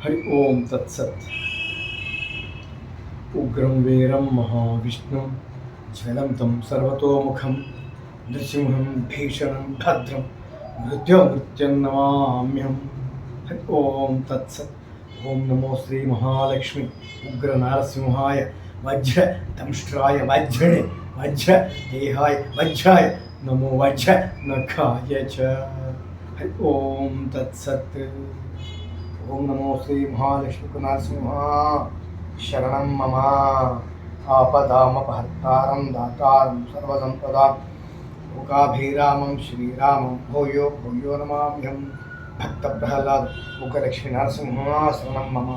हरि ओम तत्सत्। उग्रं वीरं महाविष्णुं ज्वलन्तं सर्वतोमुखं नृसिंहं भीषणं भद्रं मृत्युमृत्युन्नमाम्यहम्। हरि ओम तत्सत्। ओम नमो श्री महालक्ष्मी उग्र नारसिंहाय वज्र दंष्ट्राय वज्रणे वज्र देहाय वज्राय नमो वज्र नखाय च। हरि ओम तत्सत्। ओम नमो श्री महालक्ष्मी नरसिंह शरणं मम आपदामपहर्तारं दातारं सर्वसंपदां लोकाभिरामं श्रीरामं भूयो भूयो नमाम्यहं। भक्त प्रहलाद मुखलक्ष्मी नरसिंह शरणं मम।